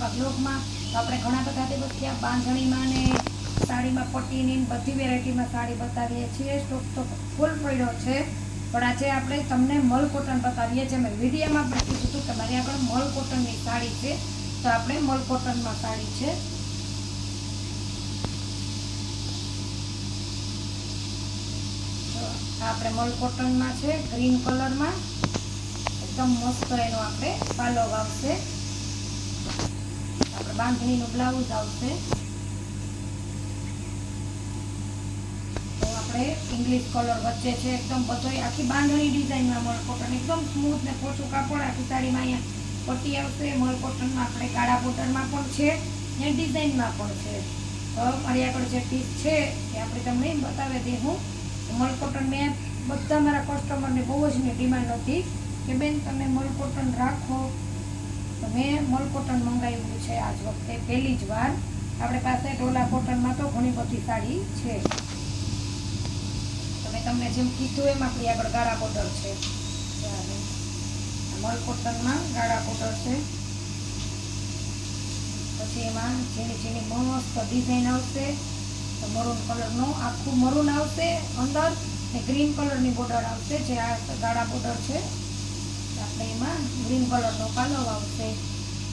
નવા બ્લોગમાં. તો આપણે ઘણા બધા દિવસથી બાંધણીમાં ને સાડીમાં પટ્ટીની બધી વેરાયટીમાં સાડી બતાવીએ છીએ. સ્ટોક તો ફૂલ પડ્યો છે, પણ આજે આપણે તમને મલ કોટન બતાવીએ છીએ. મેં વિડીયોમાં પણ કીધું હતું કે મારી આગળ મલ કોટનની સાડી છે, તો આપણે મલ કોટનમાં સાડી છે. આપણે મલ કોટનમાં છે, ગ્રીન કલરમાં એકદમ મસ્ત એનો આપણે પાલવ આવશે. આપણે બાંધણીનું બ્લાઉઝ આવશે. તો આપણે ઇંગ્લિશ કલર વચ્ચે છે, એકદમ બધો આખી બાંધણી ડિઝાઇનમાં મલ કોટન એકદમ સ્મૂથ ને પોચું કાપડ. આખી સાડીમાં અહીંયા પટ્ટી આવશે. મલ કોટનમાં આપણે કાળા બોર્ડરમાં પણ છે ને ડિઝાઇનમાં પણ છે. તો મારી આગળ જે પીસ છે એ આપણે તમને બતાવી દઉં. મલ કોટન મેં બધા મારા કસ્ટમરને બહુ જ ડિમાન્ડ હતી કે બેન તમે મલ કોટન રાખો, તો મેં મલ કોટન મંગાવ્યું છે આજ વખતે પહેલી જ વાર. આપણે પાસે ડોલા કોટનમાં તો ઘણી બધી સાડી છે. તો મેં તમને જેમ કીધું એમ આપણી આગળ ગાળા બોર્ડર છે. મલ કોટનમાં ગાળા બોર્ડર છે. પછી એમાં ઝીણી ઝીણી મસ્ત ડિઝાઇન આવશે. મરૂન કલરનો આખું મરૂન આવશે અંદર ને ગ્રીન કલરની બોર્ડર આવશે. જે આ ગાળા બોર્ડર છે, આપણે એમાં ગ્રીન કલરનો પાલવ આવશે.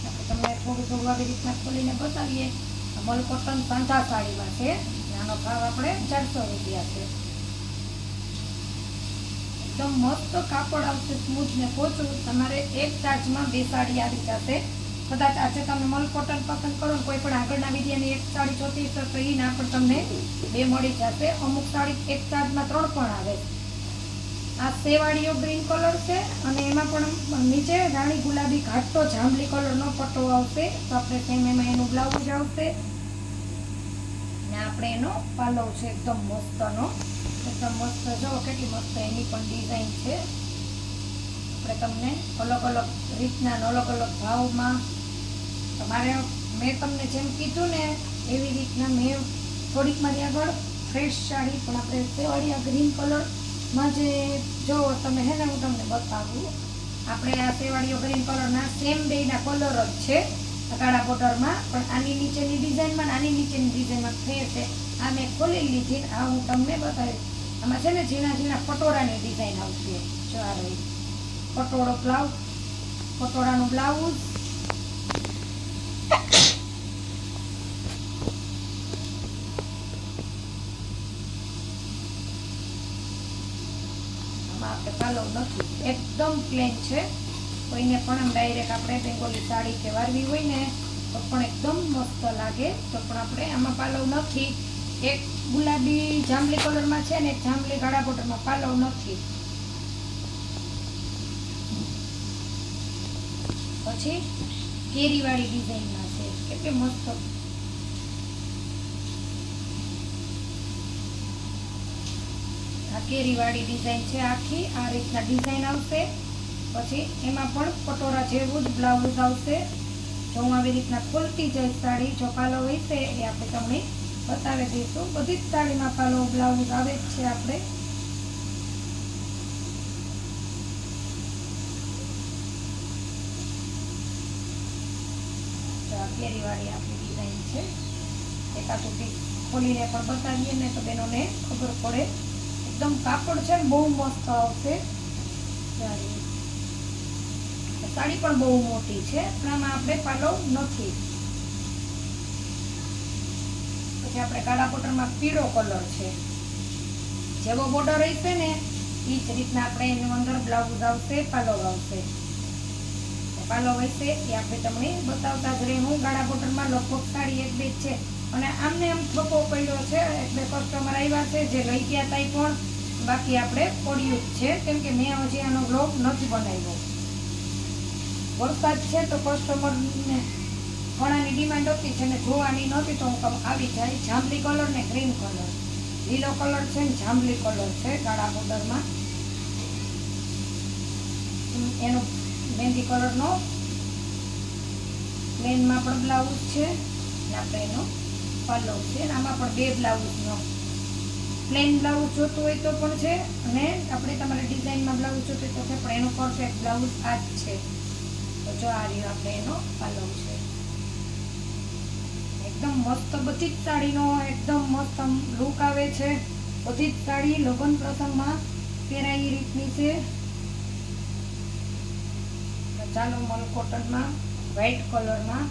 આપણે તમને થોડું આવી રીતના ખોલીને બતાવીએ. મલ કોટન સાંધા સાડીમાં છે. આનો ભાવ આપણે 400 રૂપિયા છે. એકદમ મસ્ત કાપડ આવશે, સ્મૂથ ને પોચું. તમારે એક ચાર્જમાં 2 સાડી આવી જશે. કદાચ આજે તમે મલ કોટન પસંદ કરો, કોઈ પણ આગળના વિડીયોની એક સાડી જોતી તો એના પણ તમને 2 મળી જશે. અમુક સાડી એક ચાર્જમાં 3 પણ આવે. આ સેવાળીઓ ગ્રીન કલર છે અને એમાં પણ નીચે રાણી ગુલાબી ઘાટો જાંબલી કલરનો પટ્ટો આવશે. તો આપણે સેમ એમાં એનું બ્લાઉઝ આવશે ને આપણે એનો પાલવ છે એકદમ મસ્તનો. એકદમ મસ્ત, જો કેટલી મસ્ત એની પણ ડિઝાઇન છે. આપણે તમને અલગ અલગ રીતના અલગ અલગ ભાવમાં તમારે મેં તમને જેમ કીધું ને એવી રીતના મેં થોડીક મારી આગળ ફ્રેશ સાડી પણ આપણે સેવાળીયા ગ્રીન કલરમાં જે જો તમે હે ને હું તમને બતાવું. આપણે આ સેવાળીઓ ગ્રીન કલરના સેમ બેના કલર જ છે કાળા બોર્ડરમાં, પણ આની નીચેની ડિઝાઇનમાં આની નીચેની ડિઝાઇનમાં ફેર છે. આ મેં ખોલી લીધી. આ હું તમને બતાવીશ. આમાં છે ને ઝીણા ઝીણા પટોળાની ડિઝાઇન આવશે. જો આ રહી પટોળો બ્લાઉઝ, પટોળાનું બ્લાઉઝ. આમાં આપણે પાલવ નથી, એકદમ પ્લેન છે. કોઈને પણ આમ ડાયરેક્ટ આપણે બેંગોલી સાડી કે વારવી હોય ને તો પણ એકદમ મસ્ત લાગે. તો પણ આપણે આમાં પાલવ નથી. એક ગુલાબી જાંબલી કલરમાં છે ને એક જાંબલી ગાળા બોર્ડરમાં પાલવ નથી. પછી કેરીવાળી ડિઝાઇનમાં છે, કેટલી મસ્ત. આ કેરીવાળી ડિઝાઇન છે આખી. આ રીતના ડિઝાઇન આવશે. પછી એમાં પણ પટોળા જેવું જ બ્લાઉઝ આવશે. જો હું આવી રીતના ખોલતી જઈશ સાડી, જો પાલવ હશે એ આપણે તમને બતાવી દઈશું. બધી જ સાડીમાં પાલવ બ્લાઉઝ આવે જ છે. આપણે કેરીવાળી આપણી ડિઝાઇન છે. એકાદું પીસ ખોલીને પણ બતાવીએ ને તો બેનોને ખબર પડે. એકદમ કાપડ છે ને બહુ મસ્ત આવશે. સાડી પણ બહુ મોટી છે, પણ આમાં આપણે પાલવ નથી. પછી આપણે કાળા બોર્ડરમાં પીળો કલર છે. જેવો બોર્ડર હશે ને એ જ રીતના આપણે એનું અંદર બ્લાઉઝ આવશે, પાલવ આવશે. પાલવ હશે એ આપણે તમને બતાવતા જ રહી. હું ગાળા બોર્ડરમાં લગભગ સાડી 1-2 છે અને આમને આમ થપ્પો પડ્યો છે. એટલે કસ્ટમર આવ્યા છે જે લઈ ગયા હતા પણ બાકી આપણે પડ્યું જ છે, કેમ કે મેં હજી આનો બ્લોગ નથી બનાવ્યો. વરસાદ છે તો કસ્ટમરને ઘણાની ડિમાન્ડ હતી છે ને જોવાની નહોતી તો હું આવી જાય. જાંબલી કલર ને ગ્રીન કલર, લીલો કલર છે ને જાંબલી કલર છે ગાળા બોર્ડરમાં. એનો મહેંદી કલરનો પ્લેનમાં પણ બ્લાઉઝ છે ને આપણે એનો પાલવ છે. આમાં પણ 2 બ્લાઉઝનો પ્લેન બ્લાઉઝ જોતું હોય તો પણ છે અને આપણે તમારે ડિઝાઇનમાં બ્લાઉઝ જોતું હોય તો છે, પણ એનો પરફેક્ટ બ્લાઉઝ આ જ છે. તો જો આ રહ્યો આપણે એનો પાલવ છે. એકદમ મસ્ત બધી જ સાડીનો એકદમ મસ્ત લુક આવે છે. બધી જ સાડી લગ્ન પ્રસંગમાં પહેરાય એ રીતની છે. ચાલો મલ કોટનમાં વ્હાઈટ કલરમાં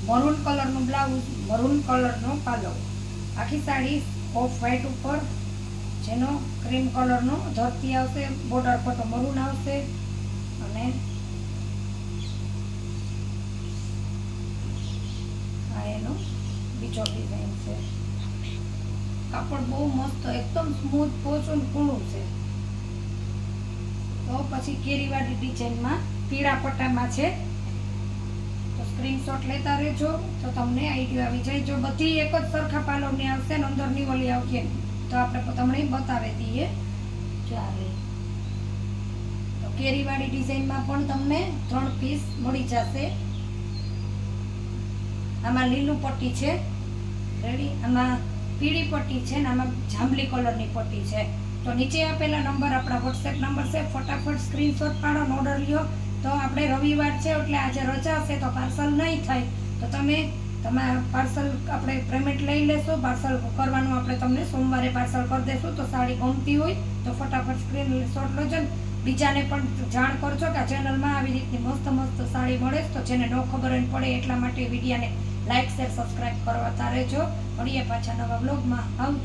મરૂન કલરનું બ્લાઉઝ, મરૂન કલરનો પાલવ, આખી સાડી ઓફ વ્હાઈટ ઉપર જેનો ક્રીમ કલરનો ધરતી આવશે, બોર્ડર પટ્ટો મરૂન આવશે અને આ એનો બીજો ડિઝાઇન છે. કાપડ બહુ મસ્ત એકદમ સ્મૂથ પોચું કૂણું છે. તો પછી કેરીવાળી ડિઝાઇનમાં પીળા પટ્ટામાં છે. તો સ્ક્રીનશોટ લેતા રહેજો તો તમને આઈડિયા આવી જાય. જો બધી એક જ સરખા પાલવની આવશે ને અંદરની ઓલી આવશે તો આપણે તમને બતાવી દઈએ. ચાલે તો કેરીવાળી ડિઝાઇનમાં પણ તમને 3 પીસ મળી જશે. આમાં લીલું પટ્ટી છે રેડી, આમાં પીળી પટ્ટી છે ને આમાં જાંબલી કલરની પટ્ટી છે. તો નીચે આપેલા નંબર આપણા વોટ્સએપ નંબર છે. ફટાફટ સ્ક્રીનશોટ પાડો ને ઓર્ડર લ્યો. તો આપણે રવિવાર છે એટલે આજે રજા છે તો પાર્સલ નહીં થાય તો તમે તમારા પાર્સલ આપણે પેમેન્ટ લઈ લેશું. પાર્સલ કરવાનું આપણે તમને સોમવારે પાર્સલ કરી દેશું. તો સાડી ગમતી હોય તો ફટાફટ સ્ક્રીનશોટ લેજો. બીજાને પણ જાણ કરજો કે આ ચેનલમાં આવી રીતની મસ્ત મસ્ત સાડી મળે તો જેને ન ખબર પડે એટલા માટે વિડીયોને લાઈક શેર સબસ્ક્રાઈબ કરતા રહેજો. મળીએ પાછા નવા બ્લોગમાં. આવજો.